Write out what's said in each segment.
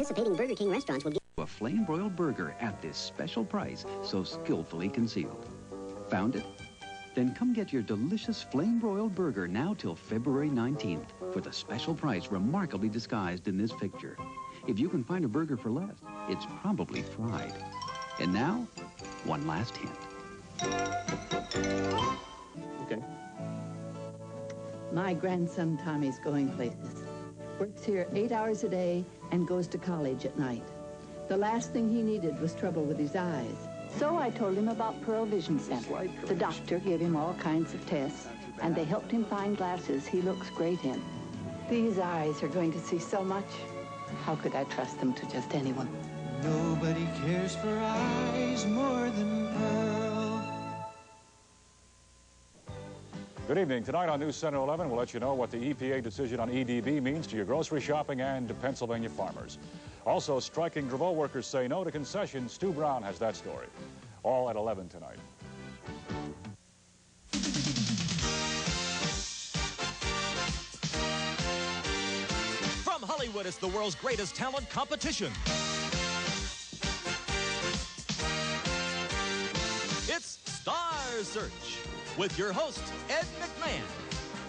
Participating Burger King restaurants will give a flame-broiled burger at this special price, so skillfully concealed. Found it? Then come get your delicious flame-broiled burger now till February 19th for the special price remarkably disguised in this picture. If you can find a burger for less, it's probably fried. And now, one last hint. Okay. My grandson Tommy's going places. Works here 8 hours a day and goes to college at night. The last thing he needed was trouble with his eyes. So I told him about Pearl Vision Center. The doctor gave him all kinds of tests, and they helped him find glasses he looks great in. These eyes are going to see so much. How could I trust them to just anyone? Nobody cares for eyes more than Pearl. Good evening. Tonight on News Center 11, we'll let you know what the EPA decision on EDB means to your grocery shopping and to Pennsylvania farmers. Also, striking Draveau workers say no to concessions. Stu Brown has that story. All at 11 tonight. From Hollywood, it's the world's greatest talent competition. It's Star Search with your host, Ed McMahon.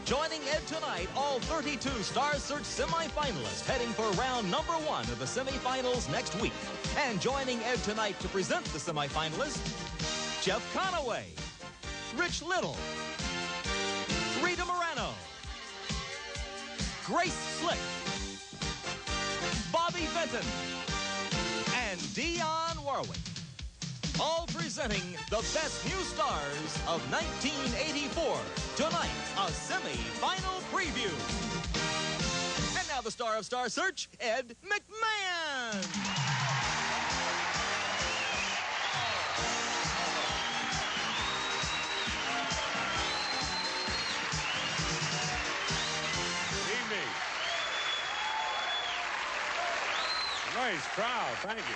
Joining Ed tonight, all 32 Star Search semifinalists heading for round number 1 of the semifinals next week. And joining Ed tonight to present the semifinalists, Jeff Conaway, Rich Little, Rita Moreno, Grace Slick, Bobby Vinton, and Dionne Warwick. All presenting the best new stars of 1984. Tonight, a semi-final preview. And now the star of Star Search, Ed McMahon. Good evening. Nice crowd, thank you.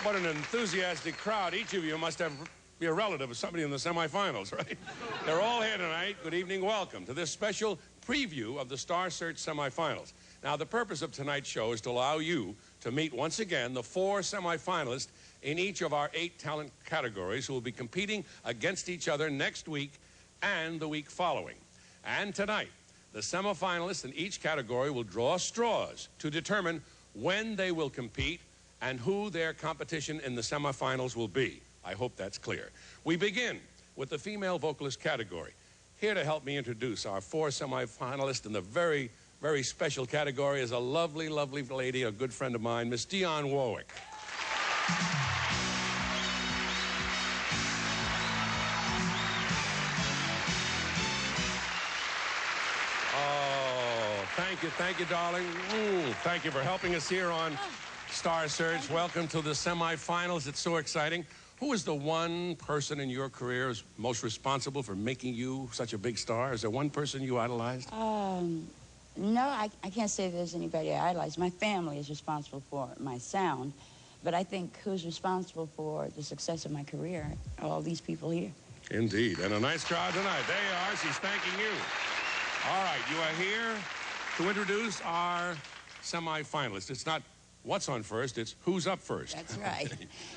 What an enthusiastic crowd. Each of you must be a relative of somebody in the semifinals, right? They're all here tonight. Good evening, welcome to this special preview of the Star Search semifinals. Now, the purpose of tonight's show is to allow you to meet once again the 4 semifinalists in each of our 8 talent categories who will be competing against each other next week and the week following. And tonight, the semifinalists in each category will draw straws to determine when they will compete and who their competition in the semifinals will be. I hope that's clear. We begin with the female vocalist category. Here to help me introduce our 4 semifinalists in the very, very special category is a lovely, lovely lady, a good friend of mine, Miss Dionne Warwick. Oh, thank you, darling. Ooh, thank you for helping us here on Star Search. Welcome to the semifinals. It's so exciting. Who is the one person in your career who's most responsible for making you such a big star? Is there one person you idolized? No, I can't say there's anybody I idolize. My family is responsible for my sound, but I think who's responsible for the success of my career are all these people here. Indeed, and a nice crowd tonight. There you are. She's thanking you. All right, you are here to introduce our semifinalists. It's not what's on first, it's who's up first. That's right.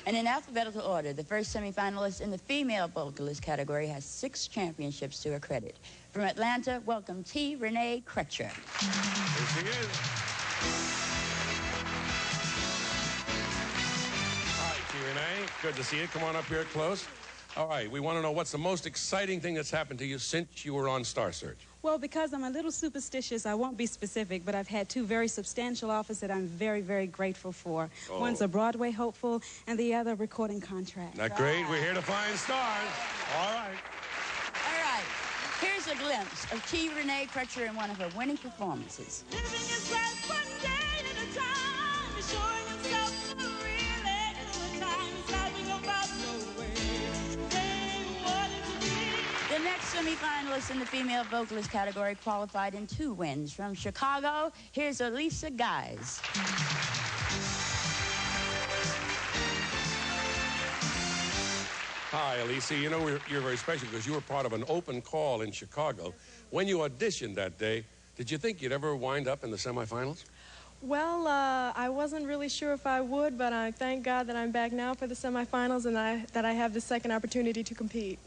And in alphabetical order, the first semifinalist in the female vocalist category has 6 championships to her credit. From Atlanta, welcome T. Renee Crutcher. Here she is. Hi, T. Renee. Good to see you. Come on up here close. All right, we want to know what's the most exciting thing that's happened to you since you were on Star Search. Well, because I'm a little superstitious, I won't be specific, but I've had 2 very substantial offers that I'm very, very grateful for. Oh. One's a Broadway hopeful, and the other a recording contract. Not great. We're here to find stars. All right. All right. Here's a glimpse of T. Renee Crutcher in one of her winning performances. Living his life one day at a time, he's showing himself to really good time. He's laughing about no way, saying what it be. The next semifinalist in the female vocalist category qualified in 2 wins. From Chicago, here's Elisa Guys. Hi, Elisa. You know, you're very special because you were part of an open call in Chicago. When you auditioned that day, did you think you'd ever wind up in the semifinals? Well, I wasn't really sure if I would, but I thank God that I'm back now for the semifinals and that I have the second opportunity to compete.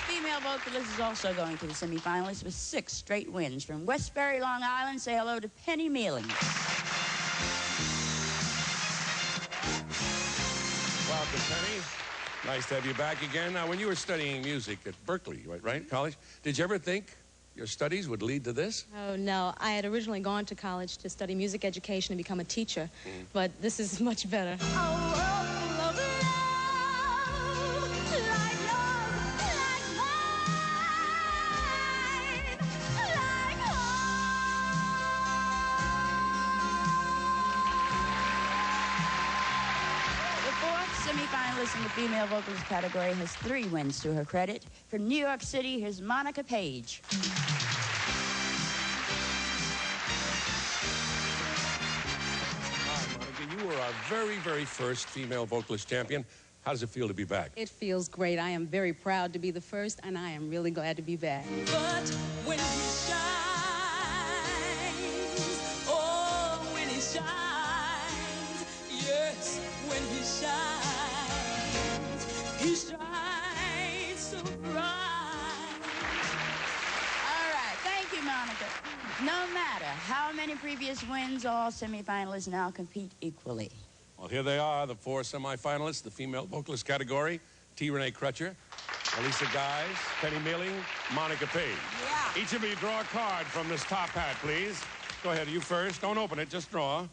Female vocalist is also going to the semifinalists with 6 straight wins. From Westbury, Long Island, say hello to Penny Mealing. Welcome, Penny. Nice to have you back again. Now, when you were studying music at Berkeley, right, college, did you ever think your studies would lead to this? Oh, no. I had originally gone to college to study music education and become a teacher, but this is much better. Semifinalist in the female vocalist category has 3 wins to her credit. From New York City, here's Monica Page. Hi, Monica. You were our very, very first female vocalist champion. How does it feel to be back? It feels great. I am very proud to be the first, and I am really glad to be back. But when he shines, oh, when he shines, yes, when he shines. He shines so bright. All right, thank you, Monica. No matter how many previous wins, all semifinalists now compete equally. Well, here they are, the 4 semifinalists, the female vocalist category. T. Renee Crutcher, Elisa Guys, Penny Mealing, Monica Page. Yeah. Each of you draw a card from this top hat, please. Go ahead, you first. Don't open it, just draw.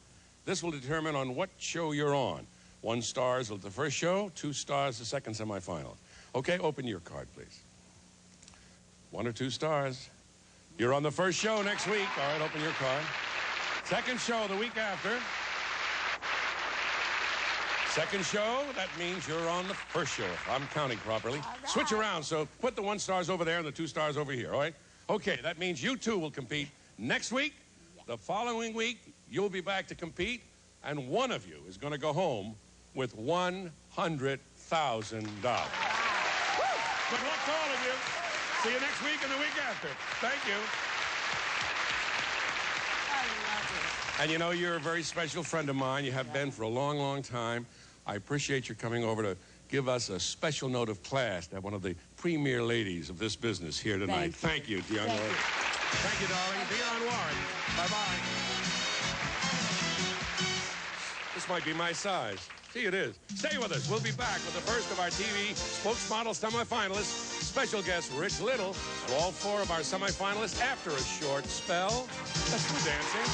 This will determine on what show you're on. 1 star is the first show, 2 stars the second semifinal. Okay, open your card, please. 1 or 2 stars. You're on the first show next week. All right, open your card. Second show the week after. Second show, that means you're on the first show, if I'm counting properly. Right. Switch around, so put the 1 stars over there and the 2 stars over here, all right? Okay, that means you 2 will compete next week. The following week, you'll be back to compete, and one of you is going to go home with $100,000. Good luck to all of you. See you next week and the week after. Thank you. I love it. And you know, you're a very special friend of mine. You have been for a long, long time. I appreciate your coming over to give us a special note of class to have one of the premier ladies of this business here tonight. Thank you, Dionne Warwick. Thank you, darling. Dionne Warwick. Bye-bye. This might be my size. See, it is. Stay with us. We'll be back with the first of our TV Spokesmodel semifinalists, special guest Rich Little, and all 4 of our semifinalists after a short spell. Let's do dancing.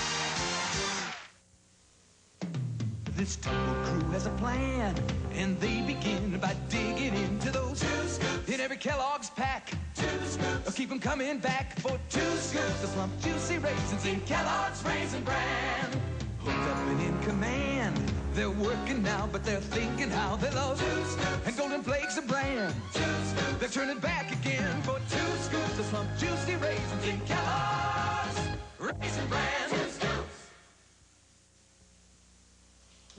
This tumble crew has a plan, and they begin by digging into those 2 scoops in every Kellogg's pack. 2 scoops, keep them coming back for 2 scoops. The plump, juicy raisins in Kellogg's Raisin Bran. Hooked up and in command, they're working now, but they're thinking how they love 2 scoops and golden flakes of Bran. 2 scoops, they're turning back again for 2 scoops. The plump, juicy raisins in Kellogg's Raisin Bran. 2 scoops.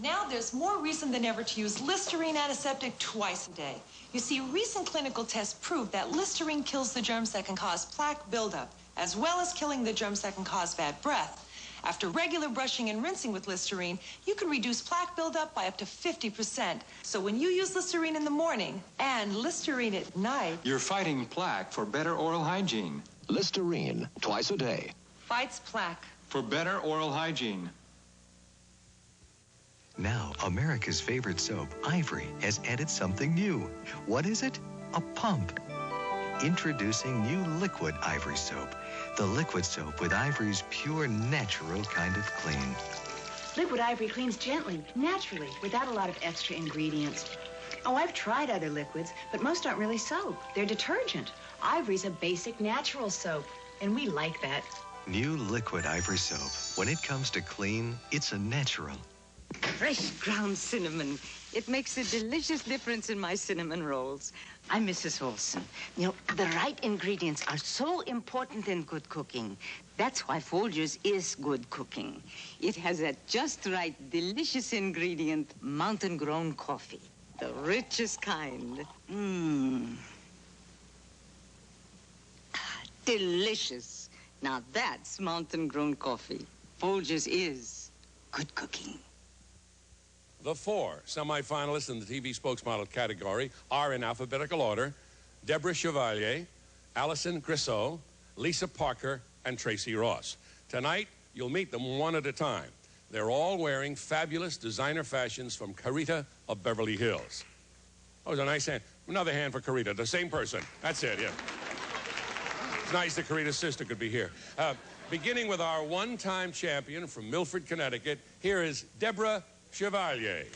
Now there's more reason than ever to use Listerine antiseptic twice a day. You see, recent clinical tests prove that Listerine kills the germs that can cause plaque buildup, as well as killing the germs that can cause bad breath. After regular brushing and rinsing with Listerine, you can reduce plaque buildup by up to 50%. So when you use Listerine in the morning and Listerine at night, you're fighting plaque for better oral hygiene. Listerine, twice a day. Fights plaque. For better oral hygiene. Now, America's favorite soap, Ivory, has added something new. What is it? A pump. Introducing new liquid Ivory soap. The liquid soap with Ivory's pure, natural kind of clean. Liquid Ivory cleans gently, naturally, without a lot of extra ingredients. Oh, I've tried other liquids, but most aren't really soap. They're detergent. Ivory's a basic natural soap, and we like that. New liquid Ivory soap. When it comes to clean, it's a natural. Fresh ground cinnamon. It makes a delicious difference in my cinnamon rolls. I'm Mrs. Olson. You know, the right ingredients are so important in good cooking. That's why Folgers is good cooking. It has that just right, delicious ingredient, mountain-grown coffee. The richest kind. Delicious. Now that's mountain-grown coffee. Folgers is good cooking. The 4 semifinalists in the TV spokesmodel category are in alphabetical order: Deborah Chevalier, Allison Grisseau, Lisa Parker, and Tracy Ross. Tonight, you'll meet them one at a time. They're all wearing fabulous designer fashions from Carita of Beverly Hills. Oh, it was a nice hand. Another hand for Carita, the same person. That's it, yeah. It's nice that Carita's sister could be here. Beginning with our one-time champion from Milford, Connecticut, here is Deborah Chevalier.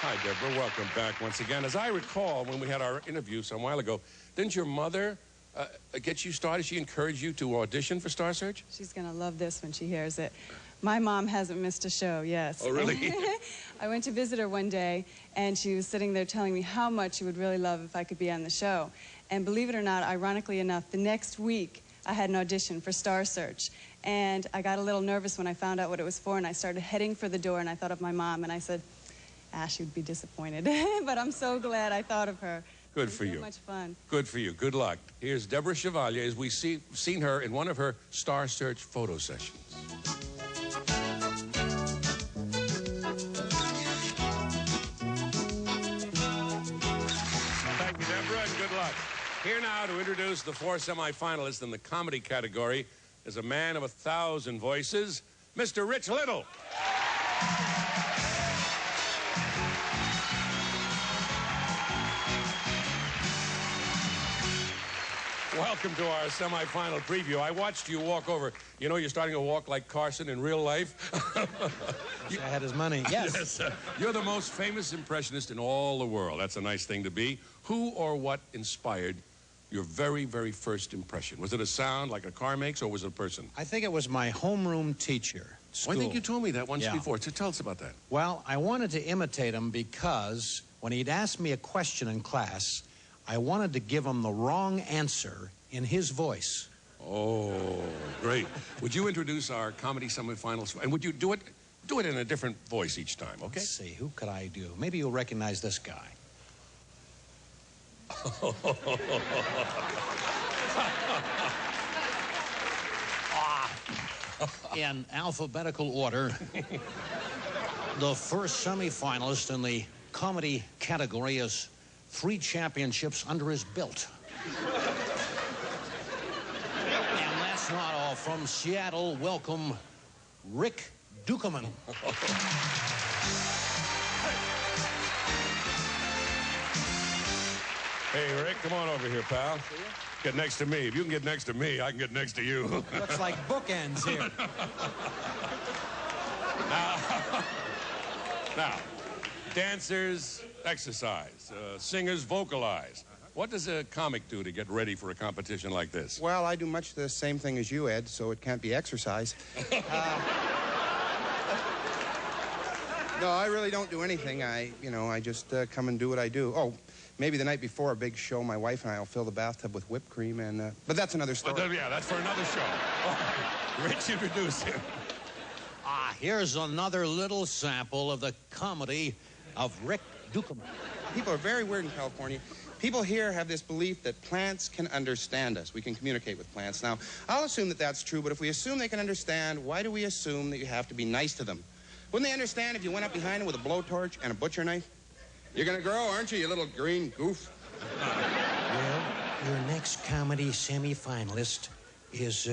Hi, Deborah. Welcome back once again. As I recall, when we had our interview some while ago, didn't your mother get you started? She encouraged you to audition for Star Search? She's going to love this when she hears it. My mom hasn't missed a show, yes. Oh, really? I went to visit her one day, and she was sitting there telling me how much she would really love if I could be on the show. And believe it or not, ironically enough, the next week, I had an audition for Star Search. And I got a little nervous when I found out what it was for, and I started heading for the door, and I thought of my mom, and I said, she would be disappointed. But I'm so glad I thought of her. Good for you. So much fun. Good for you. Good luck. Here's Deborah Chevalier as we've seen her in one of her Star Search photo sessions. Thank you, Deborah, and good luck. Here now to introduce the 4 semifinalists in the comedy category is a man of 1,000 voices, Mr. Rich Little. Welcome to our semifinal preview. I watched you walk over. You know, you're starting to walk like Carson in real life. I had his money. Yes. Yes, you're the most famous impressionist in all the world. That's a nice thing to be. Who or what inspired your very, very first impression? Was it a sound like a car makes, or was it a person? I think it was my homeroom teacher. I think you told me that once before. So tell us about that. Well, I wanted to imitate him because when he'd asked me a question in class, I wanted to give him the wrong answer in his voice. Oh, great. Would you introduce our comedy semifinals? And would you do it in a different voice each time, okay? Let's see, who could I do? Maybe you'll recognize this guy. In alphabetical order, the first semifinalist in the comedy category has 3 championships under his belt. And that's not all. From Seattle, welcome Rick Dukeman. Hey, Rick, come on over here, pal. Get next to me. If you can get next to me, I can get next to you. Looks like bookends here. Now, dancers exercise, singers vocalize. What does a comic do to get ready for a competition like this? Well, I do much the same thing as you, Ed, so it can't be exercise. No, I really don't do anything. I just come and do what I do. Oh, maybe the night before a big show, my wife and I will fill the bathtub with whipped cream, and but that's another story. Yeah, that's for another show. Oh, Rich, introduce him. Here's another little sample of the comedy of Rick Dukeman. People are very weird in California. People here have this belief that plants can understand us. We can communicate with plants. Now, I'll assume that that's true, but if we assume they can understand, why do we assume that you have to be nice to them? Wouldn't they understand if you went up behind them with a blowtorch and a butcher knife? You're gonna grow, aren't you, you little green goof? Well, your next comedy semifinalist is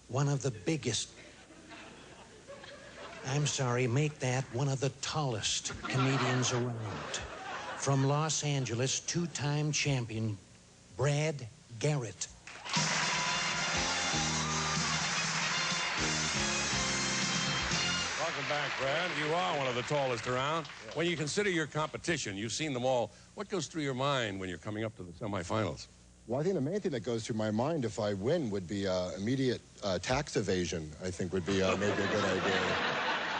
one of the biggest. I'm sorry, make that one of the tallest comedians around. From Los Angeles, 2-time champion, Brad Garrett. Welcome back, Brad. You are one of the tallest around. Yeah. When you consider your competition, you've seen them all. What goes through your mind when you're coming up to the semifinals? Well, I think the main thing that goes through my mind if I win would be immediate tax evasion, I think would be maybe a good idea.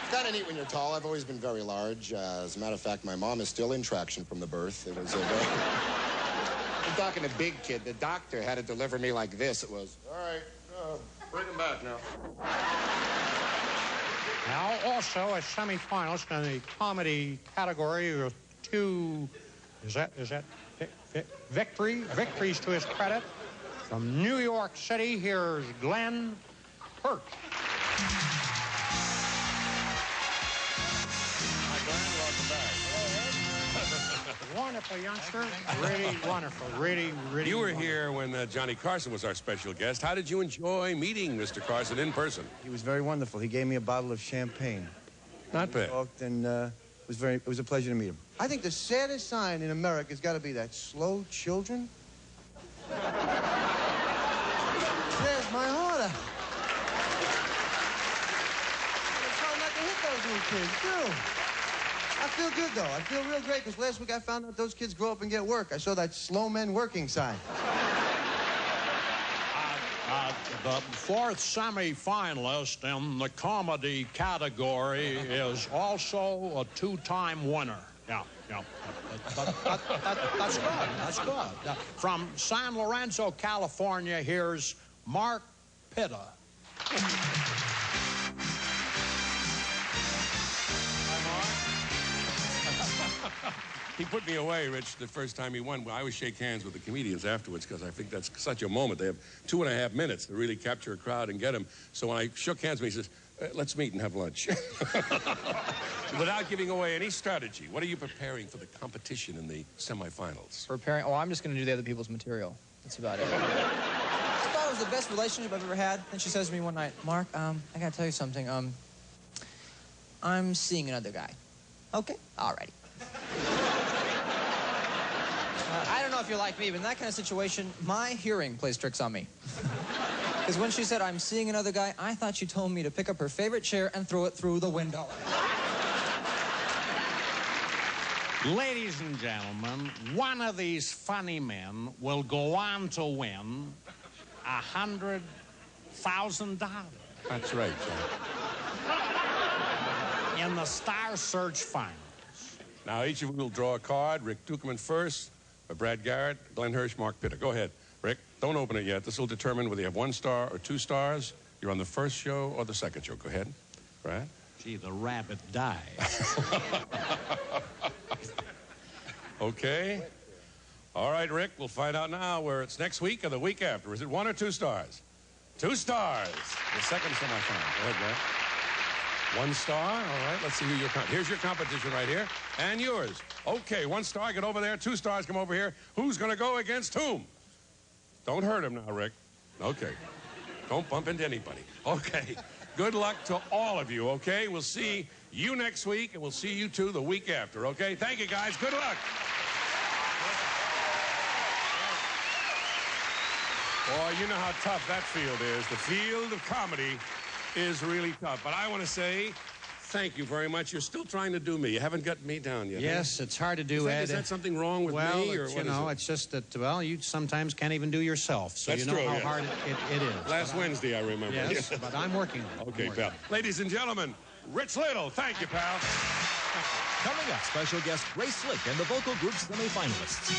It's kind of neat when you're tall. I've always been very large. As a matter of fact, my mom is still in traction from the birth. It was a very... I'm talking a big kid. The doctor had to deliver me like this. It was, all right, bring him back now. Now, also a semifinalist in the comedy category with two, is that victories to his credit. From New York City, here's Glenn Hurt. Hi, Glenn. Welcome back. Wonderful youngster. Really wonderful. Really You were wonderful. here when Johnny Carson was our special guest. How did you enjoy meeting Mr. Carson in person? He was very wonderful. He gave me a bottle of champagne. Not bad. And it was a pleasure to meet him. I think the saddest sign in America has got to be that slow children. There's my order. I'm trying not to hit those little kids, too. I feel good, though. I feel real great, because last week I found out those kids grow up and get work. I saw that slow men working sign. The fourth semifinalist in the comedy category is also a two-time winner. Yeah. That's good. That's good. From San Lorenzo, California, here's Mark Pitta. He put me away, Rich, the first time he won. I always shake hands with the comedians afterwards because I think that's such a moment. They have 2.5 minutes to really capture a crowd and get them. So when I shook hands with him, he says, let's meet and have lunch. Without giving away any strategy, what are you preparing for the competition in the semifinals? Preparing? Oh, I'm just going to do the other people's material. That's about it. I thought it was the best relationship I've ever had. And she says to me one night, Mark, I got to tell you something. I'm seeing another guy. Okay, all righty. I don't know if you're like me, but in that kind of situation, my hearing plays tricks on me. Because when she said, I'm seeing another guy, I thought she told me to pick up her favorite chair and throw it through the window. Ladies and gentlemen, one of these funny men will go on to win $100,000. That's right, John. In the Star Search Finals. Now, each of you will draw a card. Rick Dukeman first, Brad Garrett, Glenn Hirsch, Mark Pitta. Go ahead, Rick. Don't open it yet. This will determine whether you have 1 star or 2 stars. You're on the first show or the second show. Go ahead. Brad? Gee, the rabbit dies. Okay. All right, Rick, we'll find out now where it's next week or the week after. Is it 1 or 2 stars? 2 stars. The second semifinal. Go ahead, Brad. 1 star. All right, let's see who you're... Here's your competition right here. And yours. Okay, 1 star, get over there. 2 stars, come over here. Who's going to go against whom? Don't hurt him now, Rick. Okay. Don't bump into anybody. Okay. Good luck to all of you, okay? We'll see you next week, and we'll see you two the week after, okay? Thank you, guys. Good luck. Boy, you know how tough that field is. The field of comedy is really tough. But I want to say thank you very much. You're still trying to do me. You haven't got me down yet. Yes, it's hard to do, Ed. Is that something wrong with me? Or you know, it's just that, well, you sometimes can't even do yourself. So That's you know true, how yes. hard it is. Last Wednesday, I remember. Yes, but I'm working on it. Okay, pal. Ladies and gentlemen, Rich Little. Thank you, pal. Coming up, special guest Ray Slick and the vocal group's semifinalists.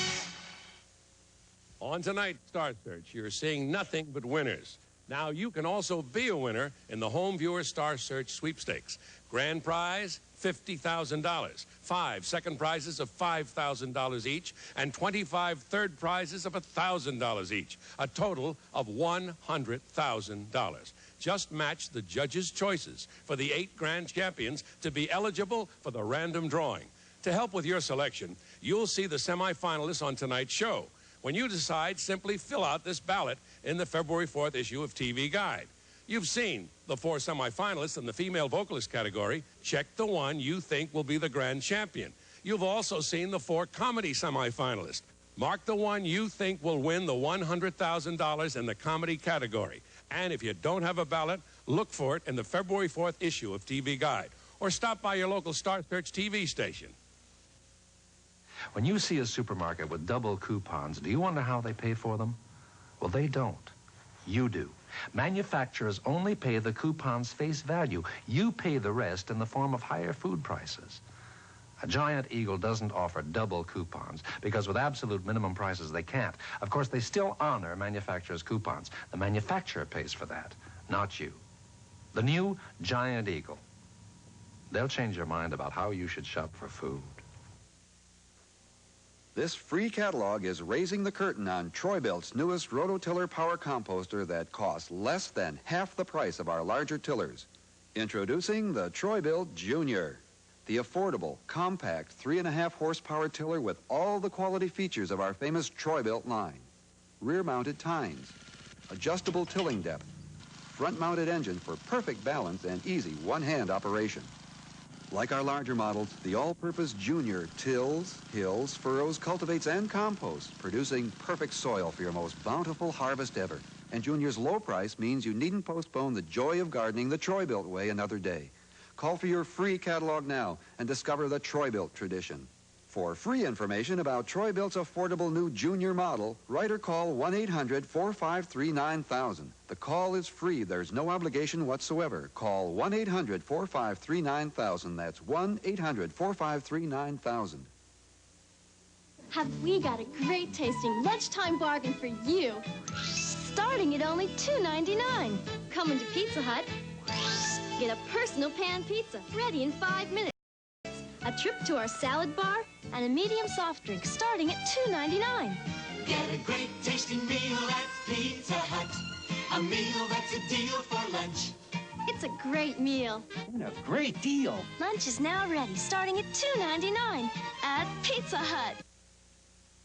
On tonight's Star Search, you're seeing nothing but winners. Now, you can also be a winner in the Home Viewer Star Search Sweepstakes. Grand prize, $50,000. 5 second prizes of $5,000 each, and 25 third prizes of $1,000 each. A total of $100,000. Just match the judges' choices for the 8 grand champions to be eligible for the random drawing. To help with your selection, you'll see the semifinalists on tonight's show. When you decide, simply fill out this ballot in the February 4th issue of TV Guide. You've seen the 4 semifinalists in the female vocalist category. Check the one you think will be the grand champion. You've also seen the 4 comedy semifinalists. Mark the one you think will win the $100,000 in the comedy category. And if you don't have a ballot, look for it in the February 4th issue of TV Guide. Or stop by your local Star Search TV station. When you see a supermarket with double coupons, do you wonder how they pay for them? Well, they don't. You do. Manufacturers only pay the coupon's face value. You pay the rest in the form of higher food prices. A Giant Eagle doesn't offer double coupons because with absolute minimum prices they can't. Of course, they still honor manufacturers' coupons. The manufacturer pays for that, not you. The new Giant Eagle. They'll change your mind about how you should shop for food. This free catalog is raising the curtain on Troy-Bilt's newest rototiller power composter that costs less than half the price of our larger tillers. Introducing the Troy-Bilt Junior, the affordable, compact 3.5 horsepower tiller with all the quality features of our famous Troy-Bilt line. Rear-mounted tines, adjustable tilling depth, front-mounted engine for perfect balance and easy one-hand operation. Like our larger models, the all-purpose Junior tills, hills, furrows, cultivates, and composts, producing perfect soil for your most bountiful harvest ever. And Junior's low price means you needn't postpone the joy of gardening the Troy-Bilt way another day. Call for your free catalog now and discover the Troy-Bilt tradition. For free information about Troy-Bilt's affordable new Junior model, write or call 1-800-453-9000. The call is free. There's no obligation whatsoever. Call 1-800-453-9000. That's 1-800-453-9000. Have we got a great tasting lunchtime bargain for you? Starting at only $2.99. Come into Pizza Hut. Get a personal pan pizza ready in 5 minutes. A trip to our salad bar and a medium soft drink starting at $2.99. Get a great tasting meal at Pizza Hut. A meal that's a deal for lunch. It's a great meal. And a great deal. Lunch is now ready starting at $2.99 at Pizza Hut.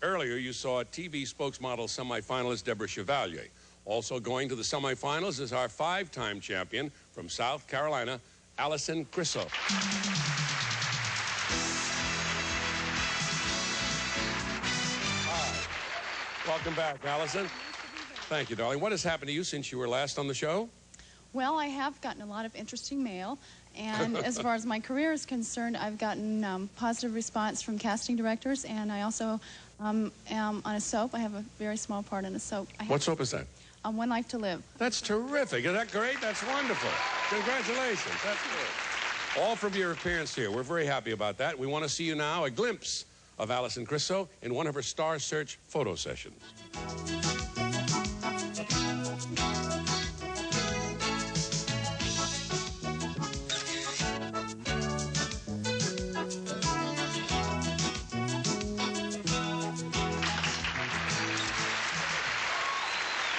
Earlier, you saw TV spokesmodel semifinalist Deborah Chevalier. Also going to the semifinals is our 5-time champion from South Carolina, Allison Crisso. Welcome back, Allison. Thank you, darling. What has happened to you since you were last on the show? Well, I have gotten a lot of interesting mail, and as far as my career is concerned, I've gotten positive response from casting directors, and I also am on a soap. I have a very small part in a soap. What soap is that? One Life to Live. That's terrific. Is that great? That's wonderful. Congratulations. That's good. All from your appearance here. We're very happy about that. We want to see you now, a glimpse of Allison Crisso in one of her Star Search photo sessions.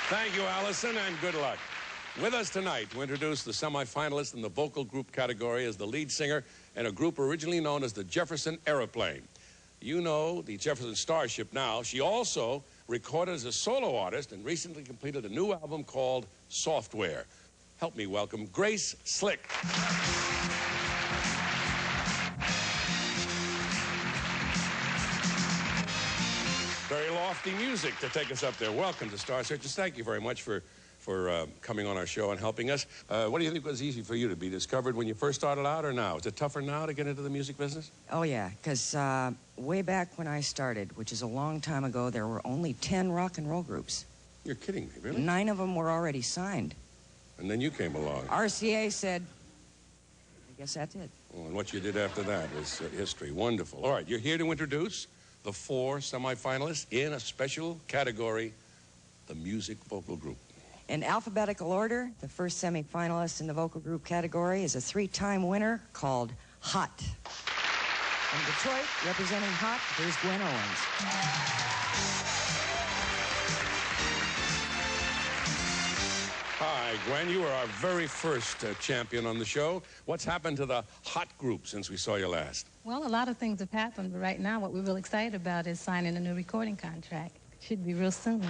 Thank you, Allison, and good luck. With us tonight to introduce the semifinalists in the vocal group category is the lead singer in a group originally known as the Jefferson Aeroplane. You know the Jefferson Starship now. She also recorded as a solo artist and recently completed a new album called Software. Help me welcome Grace Slick. Very lofty music to take us up there. Welcome to Star Searchers. Thank you very much for coming on our show and helping us. What do you think was easy for you to be discovered when you first started out or now? Is it tougher now to get into the music business? Oh, yeah, because way back when I started, which is a long time ago, there were only 10 rock and roll groups. You're kidding me, really? 9 of them were already signed. And then you came along. RCA said, I guess that's it. Oh, and what you did after that is history. Wonderful. All right, you're here to introduce the 4 semifinalists in a special category, the music vocal group. In alphabetical order, the first semifinalist in the vocal group category is a 3-time winner called Hot. From Detroit, representing Hot, here's Gwen Owens. Hi, Gwen. You were our very first champion on the show. What's happened to the Hot group since we saw you last? Well, a lot of things have happened, but right now what we're real excited about is signing a new recording contract. Should be real soon.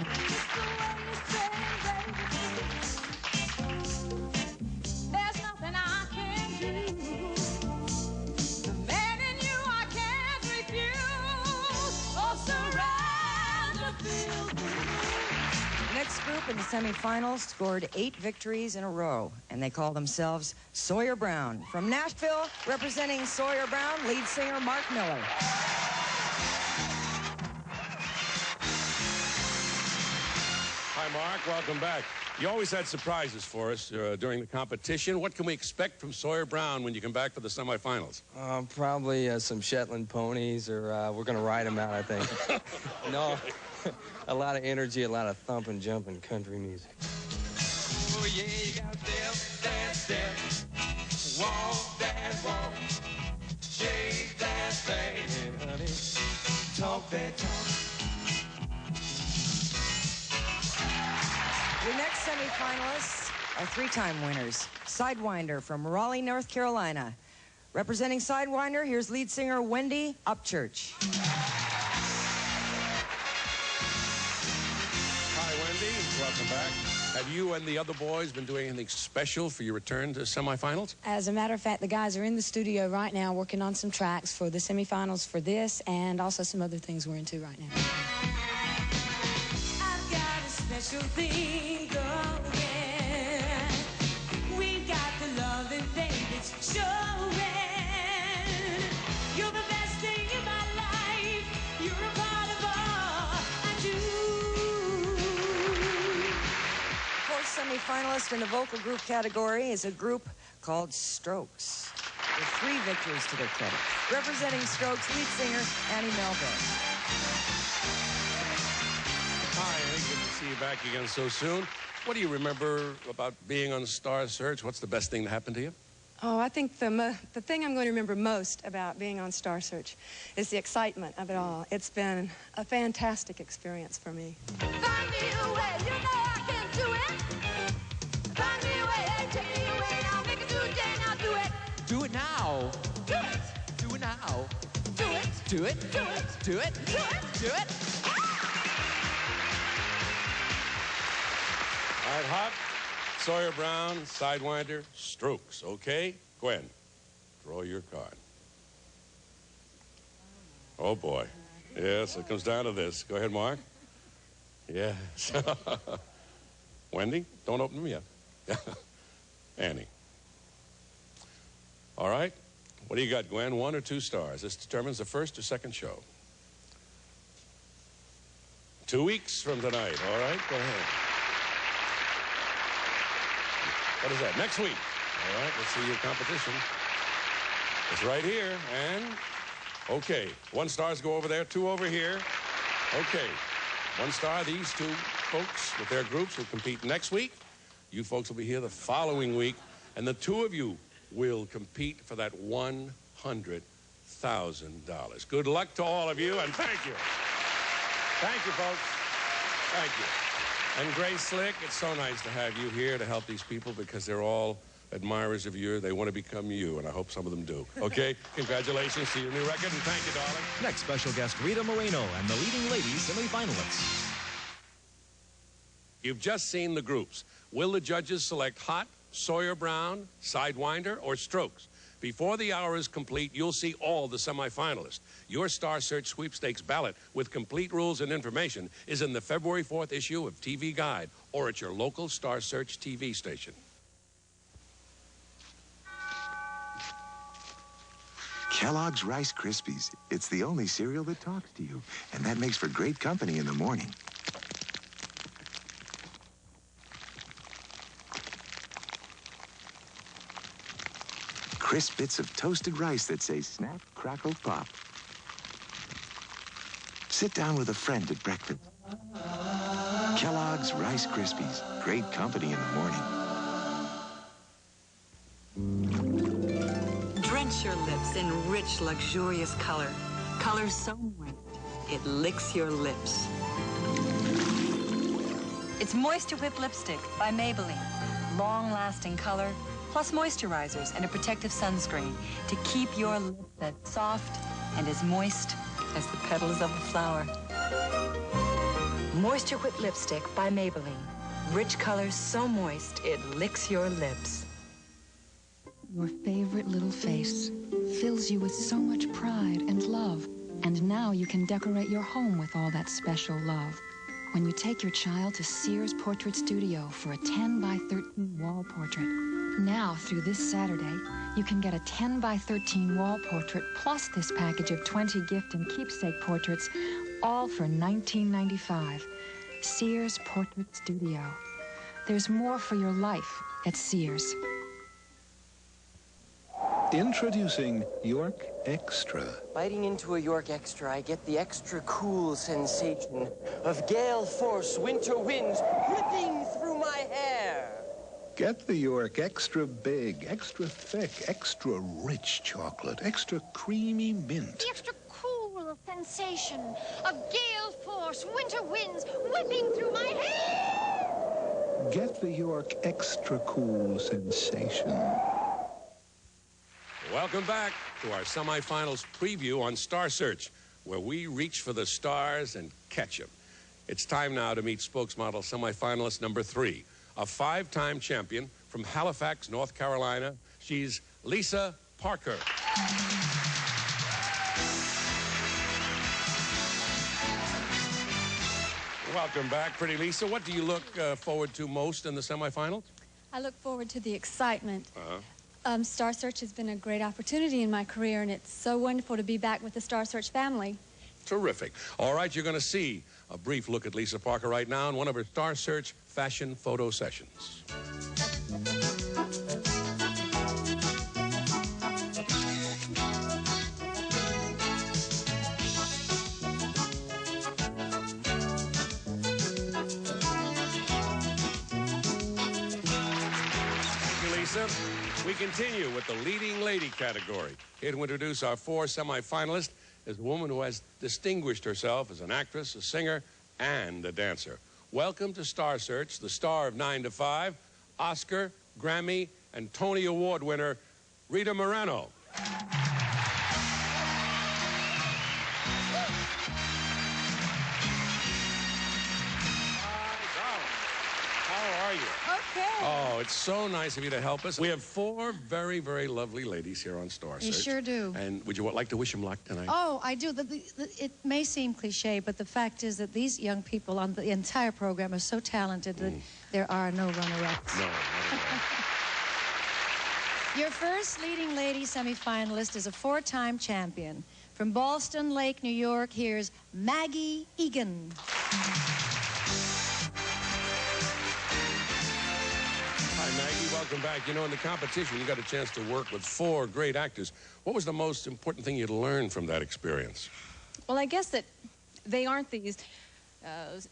Next group in the semifinals scored 8 victories in a row, and they call themselves Sawyer Brown. From Nashville, representing Sawyer Brown, lead singer Mark Miller. Hi, Mark. Welcome back. You always had surprises for us during the competition. What can we expect from Sawyer Brown when you come back for the semifinals? Probably some Shetland ponies, or we're going to ride them out, I think. No, a lot of energy, a lot of thumping, jumping country music. Oh, yeah, you got step, dance, step. Walk that walk. Shake that thing. And honey, talk that talk. Your next semifinalists are three-time winners. Sidewinder from Raleigh, North Carolina. Representing Sidewinder, here's lead singer Wendy Upchurch. Hi, Wendy. Welcome back. Have you and the other boys been doing anything special for your return to semifinals? As a matter of fact, the guys are in the studio right now working on some tracks for the semifinals for this and also some other things we're into right now. I've got a special thing going. We've got the love and baby, it's showing. You're the best thing in my life. You're a part of all I do. Fourth semifinalist in the vocal group category is a group called Strokes, with 3 victories to their credit. Representing Strokes, lead singer Annie Melville. Hi, Annie. Good to see you back again so soon. What do you remember about being on Star Search? What's the best thing that happened to you? Oh, I think the thing I'm going to remember most about being on Star Search is the excitement of it all. It's been a fantastic experience for me. Find me a way, you know I can do it. Find me a way, take me away, I'll make it today, now do it. Do it now. Do it. Do it now. Do it. Do it. Do it. Do it. Do it. Do it. All right, Hot, Sawyer Brown, Sidewinder, Strokes. Okay? Gwen, draw your card. Oh, boy. Yes, it comes down to this. Go ahead, Mark. Yes. Wendy, don't open them yet. Annie. All right. What do you got, Gwen? 1 or 2 stars? This determines the first or second show. 2 weeks from tonight. All right, go ahead. What is that? Next week. All right, let's see your competition. It's right here, and okay. 1 stars go over there, 2 over here. Okay. 1 star, these 2 folks with their groups will compete next week. You folks will be here the following week, and the 2 of you will compete for that $100,000. Good luck to all of you, and thank you. Thank you, folks. Thank you. And Grace Slick, it's so nice to have you here to help these people because they're all admirers of you. They want to become you, and I hope some of them do. Okay? Congratulations to your new record, and thank you, darling. Next special guest, Rita Moreno and the leading ladies semifinalists. You've just seen the groups. Will the judges select Hot, Sawyer Brown, Sidewinder, or Strokes? Before the hour is complete, you'll see all the semifinalists. Your Star Search sweepstakes ballot with complete rules and information is in the February 4th issue of TV Guide or at your local Star Search TV station. Kellogg's Rice Krispies. It's the only cereal that talks to you, and that makes for great company in the morning. Crisp bits of toasted rice that say snap, crackle, pop. Sit down with a friend at breakfast. Kellogg's Rice Krispies. Great company in the morning. Drench your lips in rich, luxurious color. Color so moist, it licks your lips. It's Moisture Whip Lipstick by Maybelline. Long-lasting color, plus moisturizers and a protective sunscreen to keep your lips as soft and as moist as the petals of a flower. Moisture Whip Lipstick by Maybelline. Rich colors so moist, it licks your lips. Your favorite little face fills you with so much pride and love. And now you can decorate your home with all that special love. When you take your child to Sears Portrait Studio for a 10 by 13 wall portrait. Now, through this Saturday, you can get a 10 by 13 wall portrait plus this package of 20 gift and keepsake portraits, all for $19.95. Sears Portrait Studio. There's more for your life at Sears. Introducing York Extra. Biting into a York Extra, I get the extra cool sensation of gale force winter winds whipping through my hair. Get the York Extra Big, extra thick, extra rich chocolate, extra creamy mint. The extra cool sensation of gale force winter winds whipping through my hair. Get the York Extra Cool sensation. Welcome back to our semifinals preview on Star Search, where we reach for the stars and catch them. It's time now to meet spokesmodel semifinalist number 3, a 5-time champion from Halifax, North Carolina. She's Lisa Parker. Welcome back, pretty Lisa. What do you look forward to most in the semifinals? I look forward to the excitement. Star Search has been a great opportunity in my career, and it's so wonderful to be back with the Star Search family. Terrific. All right, you're going to see a brief look at Lisa Parker right now in one of her Star Search fashion photo sessions. We continue with the leading lady category. Here to introduce our 4 semifinalists is a woman who has distinguished herself as an actress, a singer, and a dancer. Welcome to Star Search, the star of 9 to 5, Oscar, Grammy, and Tony Award winner, Rita Moreno. How are you? Okay. Oh, it's so nice of you to help us. We have 4 very, very lovely ladies here on Star Search. You sure do. And would you like to wish them luck tonight? Oh, I do. It may seem cliche, but the fact is that these young people on the entire program are so talented that there are no runner-ups. No, not at all. Your first leading lady semifinalist is a 4-time champion. From Ballston Lake, New York, here's Maggie Egan. Hi, Maggie. Welcome back. You know, in the competition, you got a chance to work with 4 great actors. What was the most important thing you learned from that experience? Well, I guess that they aren't these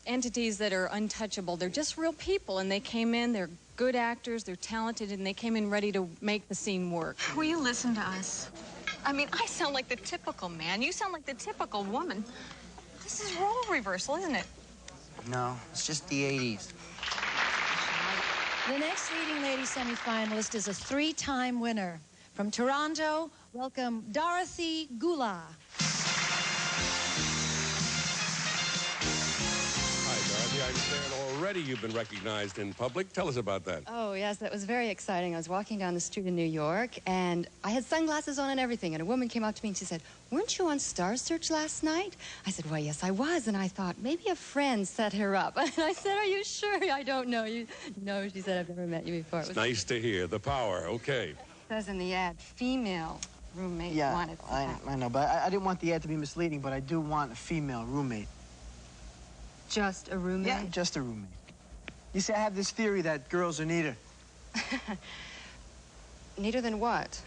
entities that are untouchable. They're just real people, and they came in, they're good actors, they're talented, and they came in ready to make the scene work. Will you listen to us? I mean, I sound like the typical man. You sound like the typical woman. This is role reversal, isn't it? No, it's just the 80s. The next leading lady semifinalist is a 3-time winner. From Toronto, welcome Dorothy Gula. Hi, Dorothy. I understand already you've been recognized in public. Tell us about that. Oh, yes, that was very exciting. I was walking down the street in New York, and I had sunglasses on and everything, and a woman came up to me and she said, "Weren't you on Star Search last night?" I said, "Well, yes, I was," and I thought, maybe a friend set her up. And I said, "Are you sure?" "I don't know you." "No," she said, "I've never met you before." It's nice to hear. The power. Okay. It says in the ad, female roommate wanted. I know, but I didn't want the ad to be misleading, but I do want a female roommate. Just a roommate? Yeah, just a roommate. You see, I have this theory that girls are neater. Neater than what?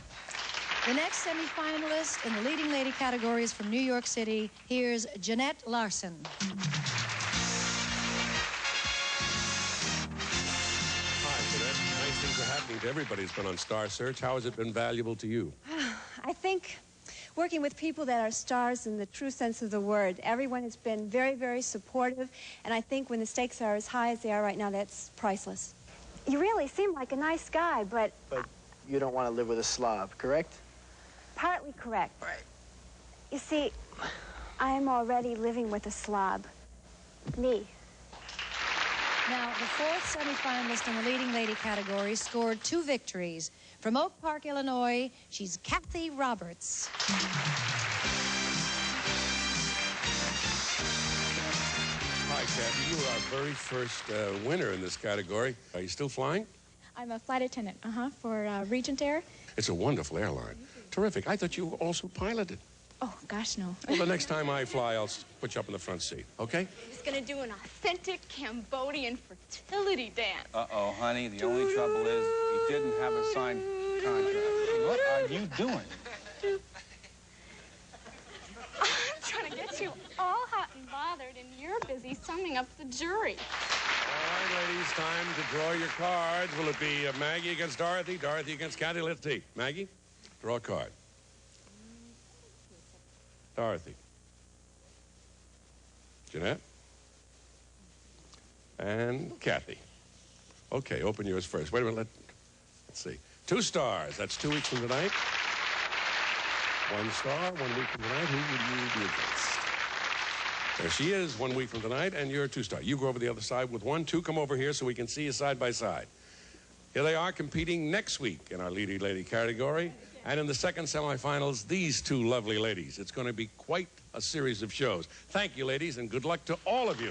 The next semifinalist in the leading lady category is from New York City. Here's Jeanette Larson. Hi, Jeanette. Nice things are happening to everybody who's been on Star Search. How has it been valuable to you? I think working with people that are stars in the true sense of the word. Everyone has been very, very supportive, and I think when the stakes are as high as they are right now, that's priceless. You really seem like a nice guy, but... But you don't want to live with a slob, correct? Partly correct. Right. You see, I am already living with a slob. Me. Now, the 4th semifinalist in the leading lady category scored 2 victories. From Oak Park, Illinois, she's Kathy Roberts. Hi, Kathy. You were our very first winner in this category. Are you still flying? I'm a flight attendant, for Regent Air. It's a wonderful airline. Terrific. I thought you also piloted. Oh, gosh, no. Well, the next time I fly, I'll put you up in the front seat, okay? He's going to do an authentic Cambodian fertility dance. Uh-oh, honey, the only trouble is he didn't have a signed contract. What are you doing? I'm trying to get you all hot and bothered, and you're busy summing up the jury. All right, ladies, time to draw your cards. Will it be Maggie against Dorothy, Dorothy against Kathy? Let's see. Maggie, draw a card. Dorothy. Jeanette. And Kathy. Okay, open yours first. Wait a minute. Let's see. 2 stars. That's 2 weeks from tonight. 1 star, 1 week from tonight. Who would you be against? There she is, 1 week from tonight, and you're a 2-star. You go over the other side with 1, 2. Come over here so we can see you side by side. Here they are competing next week in our Leady Lady category. And in the second semifinals, these 2 lovely ladies. It's going to be quite a series of shows. Thank you, ladies, and good luck to all of you.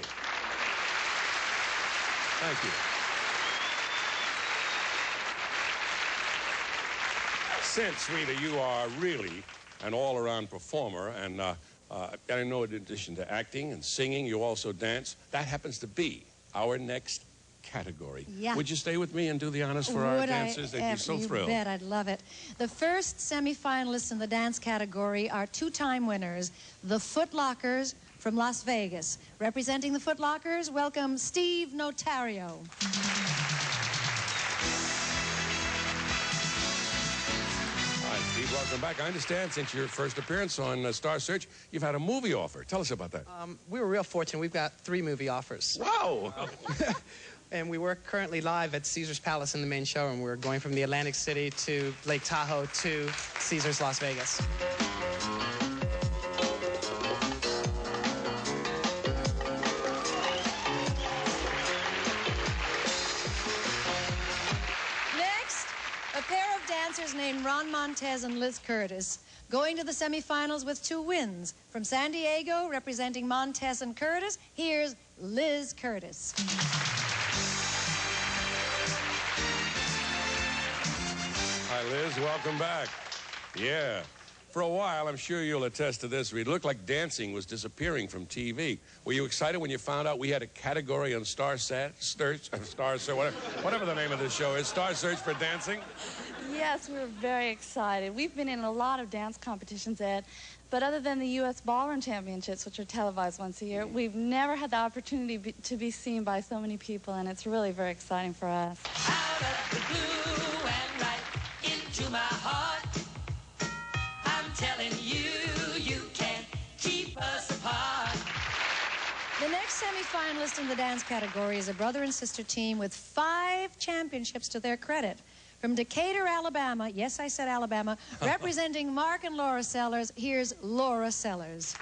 Thank you. Since, Rita, you are really an all-around performer, and I know in addition to acting and singing, you also dance. That happens to be our next category. Yeah. Would you stay with me and do the honors for our dancers? They'd be so thrilled. You bet, I'd love it. The first semifinalists in the dance category are 2-time winners, the Foot Lockers from Las Vegas. Representing the Foot Lockers, welcome Steve Notario. Hi, Steve, welcome back. I understand since your first appearance on Star Search, you've had a movie offer. Tell us about that. We were real fortunate. We've got 3 movie offers. Wow! And we work currently live at Caesar's Palace in the main showroom. We're going from the Atlantic City to Lake Tahoe to Caesar's Las Vegas. Next, a pair of dancers named Ron Montez and Liz Curtis, going to the semifinals with 2 wins. From San Diego, representing Montez and Curtis, here's Liz Curtis. Hi, Liz. Welcome back. Yeah. For a while, I'm sure you'll attest to this, Reed. It looked like dancing was disappearing from TV. Were you excited when you found out we had a category on Star Search, whatever the name of this show is, Star Search for dancing? Yes, we were very excited. We've been in a lot of dance competitions, Ed, but other than the U.S. Ballroom Championships, which are televised once a year, we've never had the opportunity to be seen by so many people, and it's really very exciting for us. Out of the blue and right into my heart, I'm telling you, you can't keep us apart. The next semifinalist in the dance category is a brother and sister team with 5 championships to their credit. From Decatur, Alabama, yes, I said Alabama, representing Mark and Laura Sellers, here's Laura Sellers.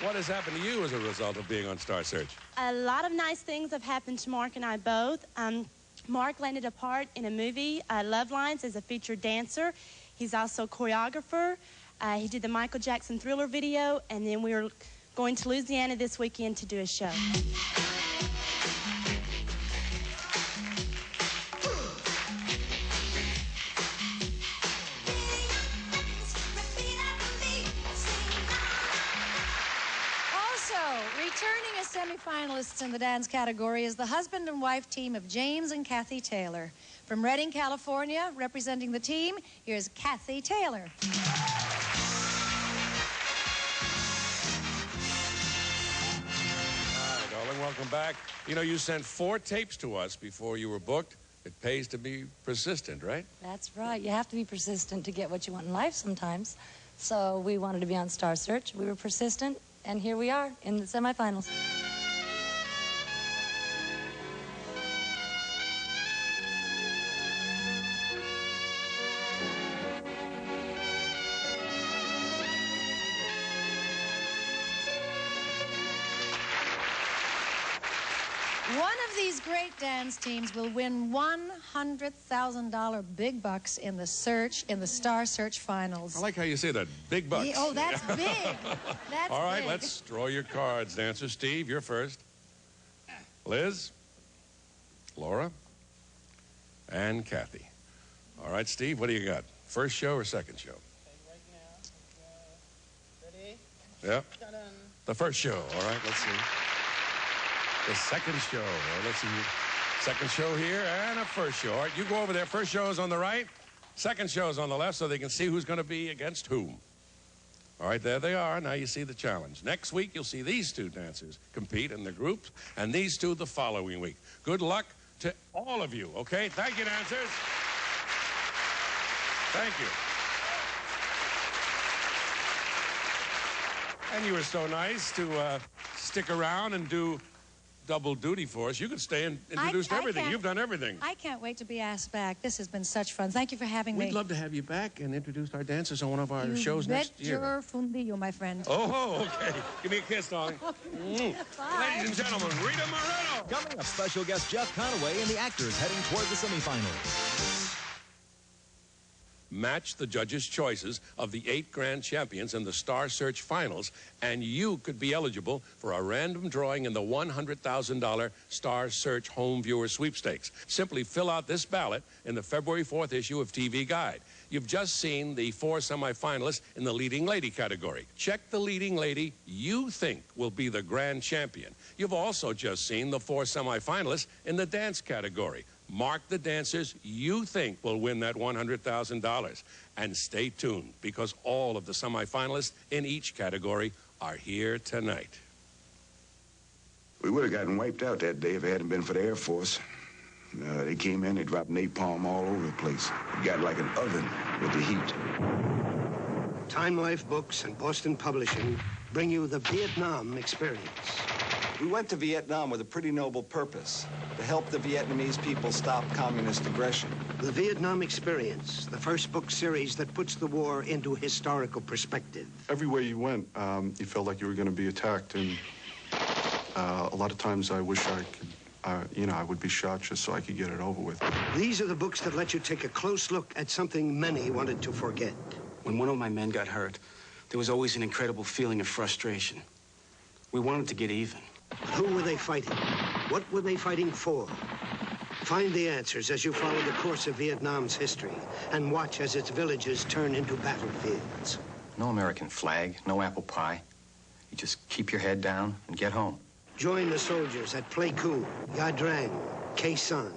What has happened to you as a result of being on Star Search? A lot of nice things have happened to Mark and I both. Mark landed a part in a movie, Love Lines, as a featured dancer. He's also a choreographer. He did the Michael Jackson Thriller video, and then we were going to Louisiana this weekend to do a show. Returning as semifinalists in the dance category is the husband and wife team of James and Kathy Taylor. From Redding, California, representing the team, here's Kathy Taylor. Hi, darling, welcome back. You know, you sent 4 tapes to us before you were booked. It pays to be persistent, right? That's right. You have to be persistent to get what you want in life sometimes. So we wanted to be on Star Search. We were persistent. And here we are in the semifinals. One of these great dance teams will win $100,000 big bucks in the Star Search finals. I like how you say that, big bucks. Oh, that's big. That's All right, big. let's draw your cards, dancer. Steve, you're first. Liz, Laura, and Kathy. All right, Steve, what do you got? First show or second show? Ready? Yeah. The first show. All right, let's see. The second show. Let's see. Second show here and a first show. All right, you go over there. First show is on the right. Second show is on the left so they can see who's going to be against whom. All right, there they are. Now you see the challenge. Next week, you'll see these two dancers compete in the groups, and these two the following week. Good luck to all of you, okay? Thank you, dancers. Thank you. And you were so nice to stick around and do double duty for us. You could stay and introduce everything. You've done everything. I can't wait to be asked back. This has been such fun. Thank you for having me. We'd love to have you back and introduce our dancers on one of our shows next year. Your fundillo, my friend. Oh, okay. Give me a kiss, darling. Ladies and gentlemen, Rita Moreno. Coming up, special guest Jeff Conaway and the actors heading toward the semifinals. Match the judges' choices of the 8 grand champions in the Star Search finals, and you could be eligible for a random drawing in the $100,000 Star Search Home Viewer Sweepstakes. Simply fill out this ballot in the February 4th issue of TV Guide. You've just seen the 4 semifinalists in the leading lady category. Check the leading lady you think will be the grand champion. You've also just seen the 4 semifinalists in the dance category. Mark the dancers you think will win that $100,000. And stay tuned, because all of the semifinalists in each category are here tonight. We would have gotten wiped out that day if it hadn't been for the Air Force. They came in, they dropped napalm all over the place. It got like an oven with the heat. Time Life Books and Boston Publishing bring you the Vietnam experience. We went to Vietnam with a pretty noble purpose, to help the Vietnamese people stop communist aggression. The Vietnam Experience, the first book series that puts the war into historical perspective. Everywhere you went, you felt like you were going to be attacked, and a lot of times I wish I could, I would be shot just so I could get it over with. These are the books that let you take a close look at something many wanted to forget. When one of my men got hurt, there was always an incredible feeling of frustration. We wanted to get even. But who were they fighting? What were they fighting for? Find the answers as you follow the course of Vietnam's history and watch as its villages turn into battlefields. No American flag, no apple pie. You just keep your head down and get home. Join the soldiers at Pleiku, Nha Trang, Khe Sanh.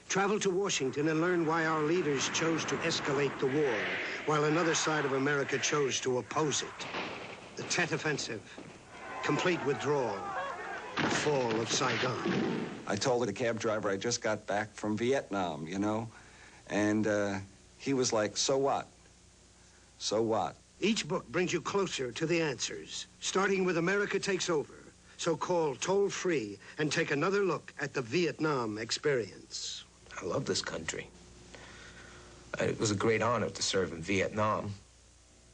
Travel to Washington and learn why our leaders chose to escalate the war, while another side of America chose to oppose it. The Tet Offensive, complete withdrawal, the fall of Saigon. I told the cab driver I just got back from Vietnam, and he was like, so what? So what? Each book brings you closer to the answers, starting with America Takes Over. So call toll-free and take another look at the Vietnam experience. I love this country. It was a great honor to serve in Vietnam.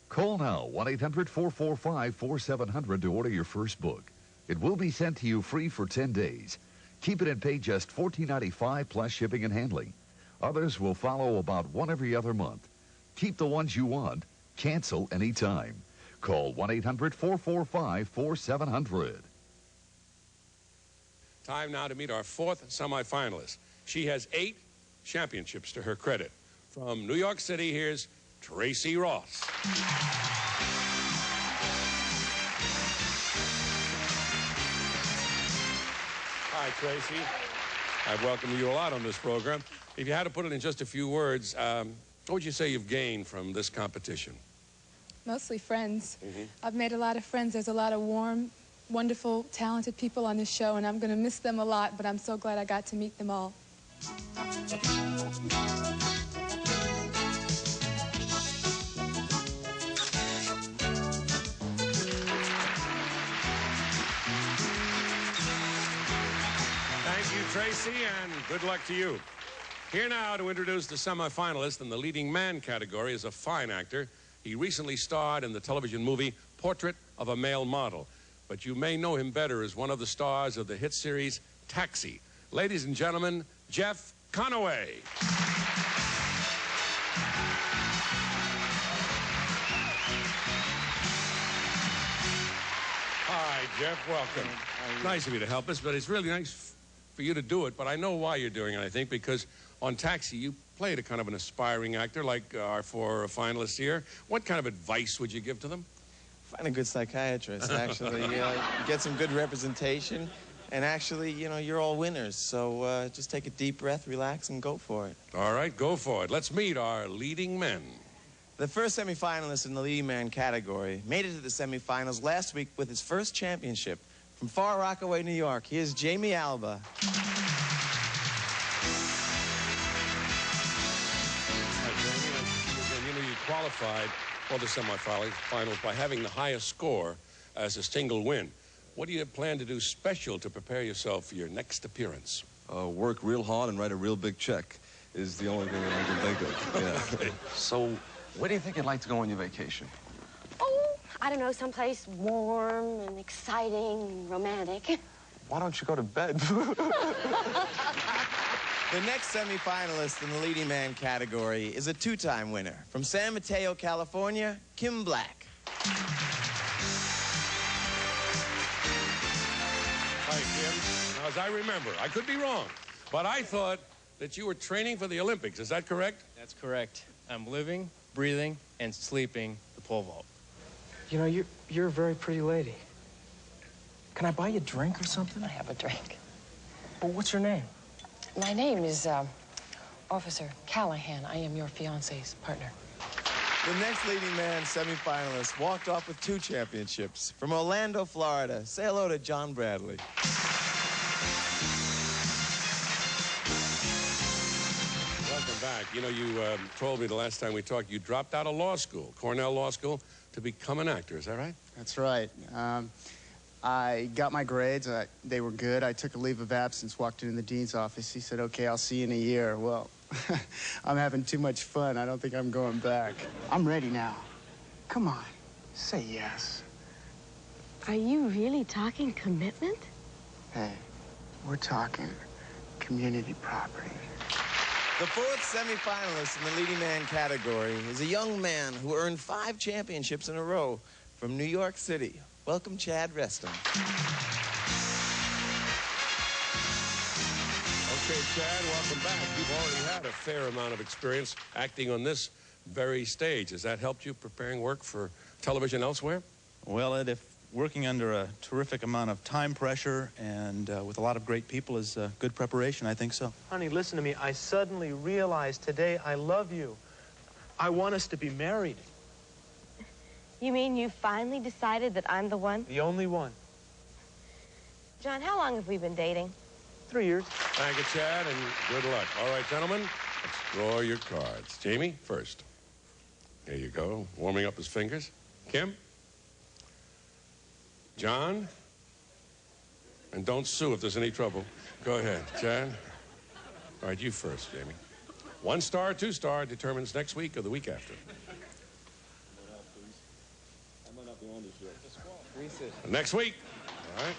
Call now, 1-800-445-4700 to order your first book. It will be sent to you free for 10 days. Keep it and pay just $14.95 plus shipping and handling. Others will follow about one every other month. Keep the ones you want. Cancel anytime. Call 1-800-445-4700. Time now to meet our 4th semifinalist. She has 8 championships to her credit. From New York City, here's Tracy Ross. Hi, Tracy. I've welcomed you a lot on this program. If you had to put it in just a few words, what would you say you've gained from this competition? Mostly friends. I've made a lot of friends. There's a lot of warm, wonderful, talented people on this show, and I'm going to miss them a lot, but I'm so glad I got to meet them all. Thank you, Tracy, and good luck to you. Here now to introduce the semifinalist in the leading man category is a fine actor. He recently starred in the television movie Portrait of a Male Model, but you may know him better as one of the stars of the hit series Taxi. Ladies and gentlemen, Jeff Conaway. Hi, Jeff, welcome. Nice of you to help us, but it's really nice for you to do it, but I know why you're doing it, I think, because On Taxi, you played a kind of an aspiring actor like our four finalists here. What kind of advice would you give to them? Find a good psychiatrist, actually. Get some good representation. And actually, you know, you're all winners. So just take a deep breath, relax, and go for it. All right, go for it. Let's meet our leading men. The first semifinalist in the leading man category made it to the semifinals last week with his first championship. From Far Rockaway, New York, here's Jamie Alba. You know, you qualified for the semifinals by having the highest score as a single win. What do you plan to do special to prepare yourself for your next appearance? Work real hard and write a real big check is the only thing that I can think of. Yeah. So, where do you think you'd like to go on your vacation? Oh, I don't know, someplace warm and exciting and romantic. Why don't you go to bed? The next semifinalist in the leading man category is a two-time winner. From San Mateo, California, Kim Black. Hi, Kim. Now, as I remember, I could be wrong, but I thought that you were training for the Olympics. Is that correct? That's correct. I'm living, breathing, and sleeping the pole vault. You know, you're a very pretty lady. Can I buy you a drink or something? I have a drink. Well, what's your name? My name is Officer Callahan. I am your fiance's partner. The next leading man semifinalist walked off with 2 championships. From Orlando, Florida, say hello to John Bradley. Welcome back. You know, you told me the last time we talked you dropped out of law school, Cornell Law School, to become an actor. Is that right? That's right. I got my grades. They were good. I took a leave of absence, walked in the dean's office. He said, okay, I'll see you in a year. Well, I'm having too much fun. I don't think I'm going back. I'm ready now. Come on, say yes. Are you really talking commitment? Hey, we're talking community property. The fourth semifinalist in the leading man category is a young man who earned 5 championships in a row from New York City. Welcome, Chad Reston. Okay, Chad, welcome back. You've already had a fair amount of experience acting on this very stage. Has that helped you preparing work for television elsewhere? Well, Ed, if working under a terrific amount of time pressure and with a lot of great people is good preparation, I think so. Honey, listen to me. I suddenly realized today I love you. I want us to be married. You mean you finally decided that I'm the one? The only one. John, how long have we been dating? 3 years. Thank you, Chad, and good luck. All right, gentlemen, let's draw your cards. Jamie, first. There you go, warming up his fingers. Kim? John? And don't sue if there's any trouble. Go ahead, Chad. All right, you first, Jamie. 1 star, 2 star determines next week or the week after. Next week. All right.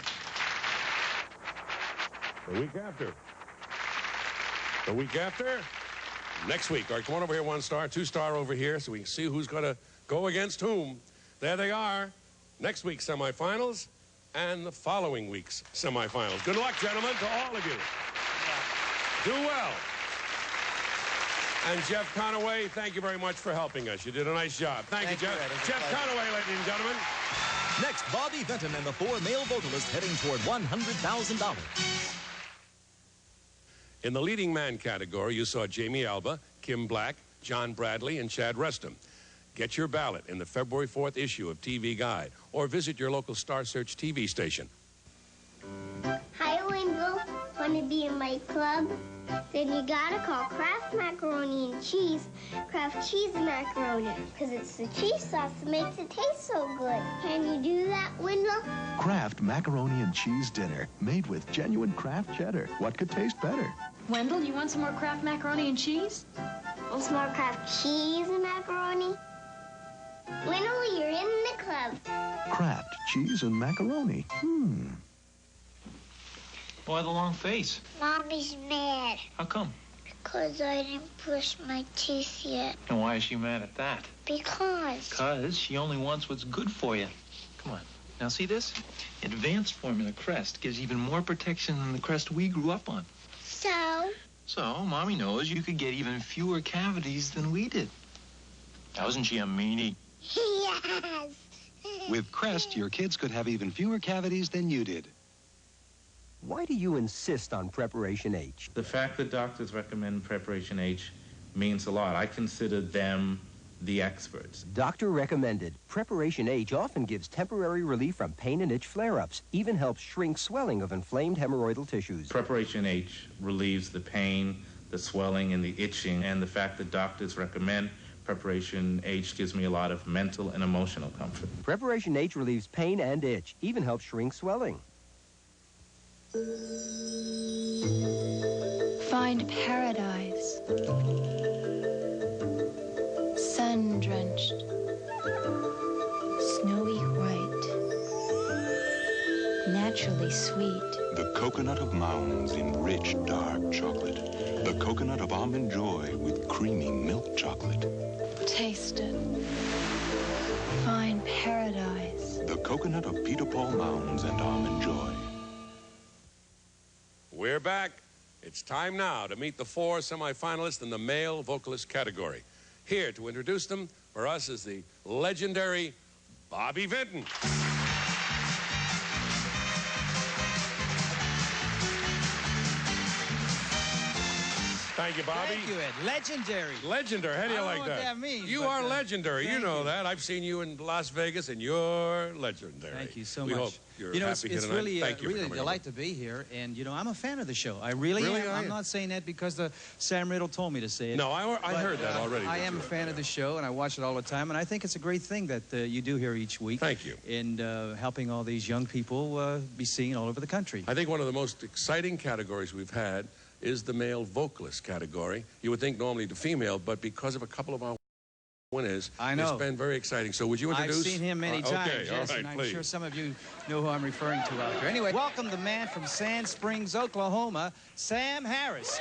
The week after. The week after. Next week. All right, come on over here, 1 star, 2 star over here so we can see who's going to go against whom. There they are. Next week's semifinals and the following week's semifinals. Good luck, gentlemen, to all of you. Do well. And Jeff Conaway, thank you very much for helping us. You did a nice job. Thank you, Jeff. Jeff Conaway, ladies and gentlemen. Next, Bobby Vinton and the 4 male vocalists heading toward $100,000. In the leading man category, you saw Jamie Alba, Kim Black, John Bradley, and Chad Reston. Get your ballot in the February 4th issue of TV Guide or visit your local Star Search TV station. Hi, Wendell. Want to be in my club? Then you gotta call Kraft Macaroni and Cheese Kraft Cheese Macaroni, because it's the cheese sauce that makes it taste so good. Can you do that, Wendell? Kraft Macaroni and Cheese Dinner, made with genuine Kraft cheddar. What could taste better? Wendell, you want some more Kraft Macaroni and Cheese? Want some more Kraft Cheese and Macaroni? Wendell, you're in the club. Kraft Cheese and Macaroni. Why the long face? Mommy's mad. How come? Because I didn't brush my teeth yet. And why is she mad at that? Because she only wants what's good for you. Come on. Now see this? Advanced formula Crest gives even more protection than the Crest we grew up on. So? So, Mommy knows you could get even fewer cavities than we did. Wasn't she a meanie? Yes. With Crest, your kids could have even fewer cavities than you did. Why do you insist on Preparation H? The fact that doctors recommend Preparation H means a lot. I consider them the experts. Doctor recommended. Preparation H often gives temporary relief from pain and itch flare-ups, even helps shrink swelling of inflamed hemorrhoidal tissues. Preparation H relieves the pain, the swelling, and the itching, and the fact that doctors recommend Preparation H gives me a lot of mental and emotional comfort. Preparation H relieves pain and itch, even helps shrink swelling. Find paradise. Sun-drenched. Snowy white. Naturally sweet. The coconut of Mounds in rich, dark chocolate. The coconut of Almond Joy with creamy milk chocolate. Taste it. Find paradise. The coconut of Peter Paul Mounds and Almond Joy. We're back. It's time now to meet the 4 semifinalists in the male vocalist category. Here to introduce them for us is the legendary Bobby Vinton. Thank you, Bobby. Thank you, Ed. Legendary. Legendary. How do you like that? I don't know what that means. You are legendary. You know that. I've seen you in Las Vegas, and you're legendary. Thank you so we much. Hope you're you know, happy it's here tonight. really, Thank you really a for delight to be here, and you know, I'm a fan of the show. I really Really am. are I'm you? not saying that because Sam Riddle told me to say it. No, I But, heard that already. I am a fan of the show, and I watch it all the time, and I think it's a great thing that you do here each week. Thank you. In helping all these young people be seen all over the country. I think one of the most exciting categories we've had is the male vocalist category. You would think normally the female, but because of a couple of our winners, I know. it's been very exciting. So would you introduce? I've seen him many times, Okay, yes, all right, and I'm please. sure some of you know who I'm referring to out there. Anyway, welcome the man from Sand Springs, Oklahoma, Sam Harris.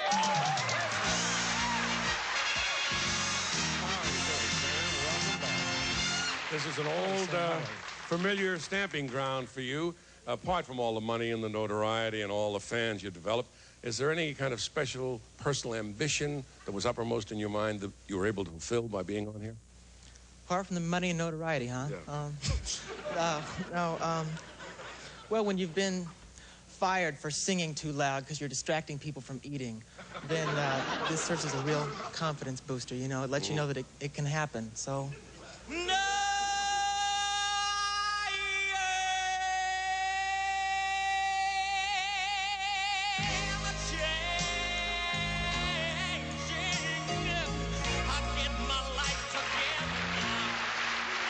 This is an old, familiar stamping ground for you. Apart from all the money and the notoriety and all the fans you developed, is there any kind of special personal ambition that was uppermost in your mind that you were able to fulfill by being on here? Apart from the money and notoriety, huh? Yeah. Well, when you've been fired for singing too loud because you're distracting people from eating, then this serves as a real confidence booster, you know? It lets you know that it can happen, so...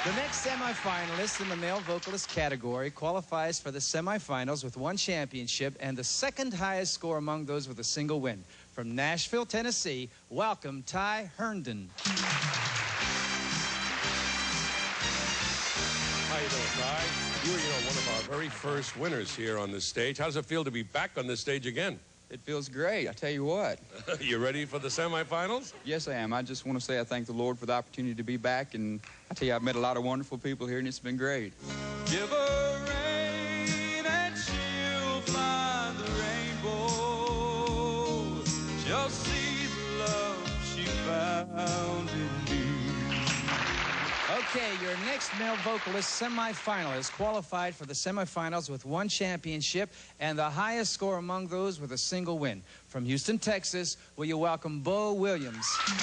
The next semifinalist in the male vocalist category qualifies for the semifinals with 1 championship and the second highest score among those with a single win. From Nashville, Tennessee, welcome Ty Herndon. How you doing, Ty? You were, one of our very first winners here on this stage. How does it feel to be back on this stage again? It feels great, I tell you what. You ready for the semifinals? Yes, I am. I just want to say I thank the Lord for the opportunity to be back, and I tell you, I've met a lot of wonderful people here, and it's been great. Give her rain and she'll find the rainbow. She'll see the love she found in me. Okay, your next male vocalist semifinalist qualified for the semifinals with 1 championship and the highest score among those with a single win. From Houston, Texas, will you welcome Bo Williams. Hey,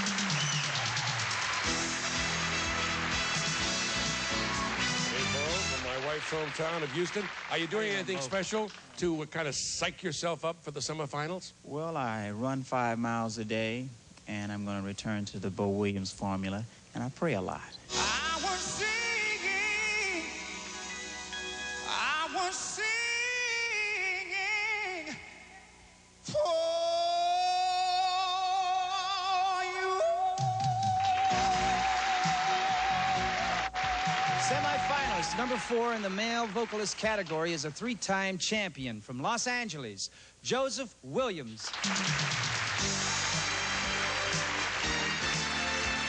Bo, from my wife's hometown of Houston. Are you doing anything special to kind of psych yourself up for the semifinals? Well, I run 5 miles a day, and I'm going to return to the Bo Williams formula, and I pray a lot. I was singing for you. Semifinalist number 4 in the male vocalist category is a 3-time champion from Los Angeles, Joseph Williams.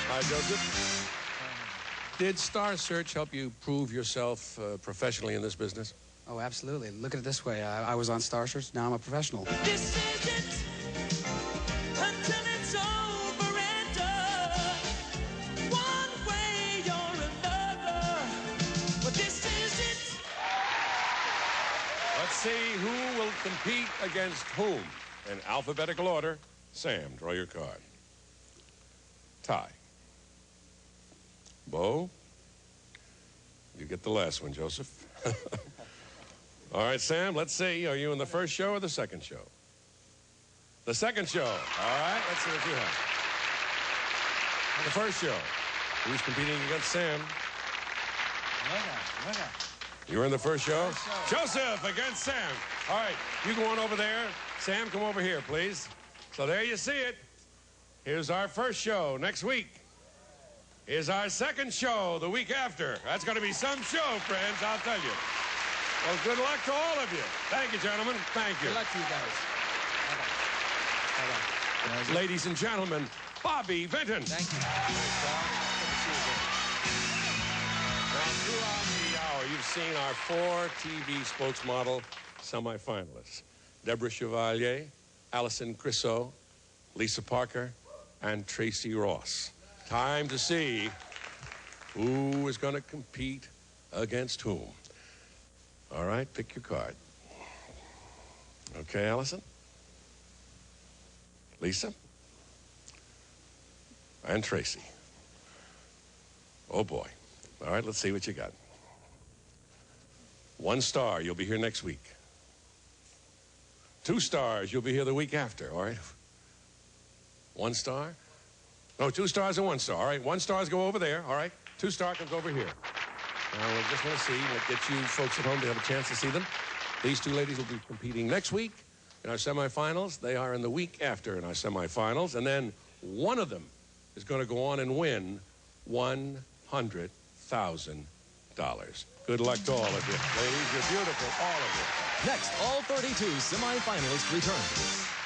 Hi, Joseph. Did Star Search help you prove yourself professionally in this business? Oh, absolutely. Look at it this way. I was on Star Search, now I'm a professional. This is it. Let's see who will compete against whom. In alphabetical order, Sam, draw your card. Tie. Bo, you get the last one, Joseph. All right, Sam, let's see. Are you in the first show or the second show? The second show. All right, let's see what you have. The first show. Who's competing against Sam? You were in the first show? Joseph against Sam. All right, you go on over there. Sam, come over here, please. So there you see it. Here's our first show next week. Here's our second show the week after. That's going to be some show, friends, I'll tell you. Well, good luck to all of you. Thank you, gentlemen. Thank you. Good luck to you guys. Bye-bye. Ladies and gentlemen, Bobby Vinton. Thank you. Now, throughout the hour, you've seen our 4 TV spokesmodel semifinalists. Deborah Chevalier, Allison Crisseau, Lisa Parker, and Tracy Ross. Time to see who is going to compete against whom. All right, pick your card. Okay, Allison? Lisa? And Tracy. Oh, boy. All right, let's see what you got. 1 star, you'll be here next week. 2 stars, you'll be here the week after, all right? 1 star? No, 2 stars and 1 star. All right, 1 stars go over there, all right? 2 star comes over here. Now, we just want to see, we'll get you folks at home to have a chance to see them. These 2 ladies will be competing next week in our semifinals. They are in the week after in our semifinals. And then one of them is going to go on and win $100,000. Good luck to all of you. Ladies, you're beautiful, all of you. Next, all 32 semifinalists return.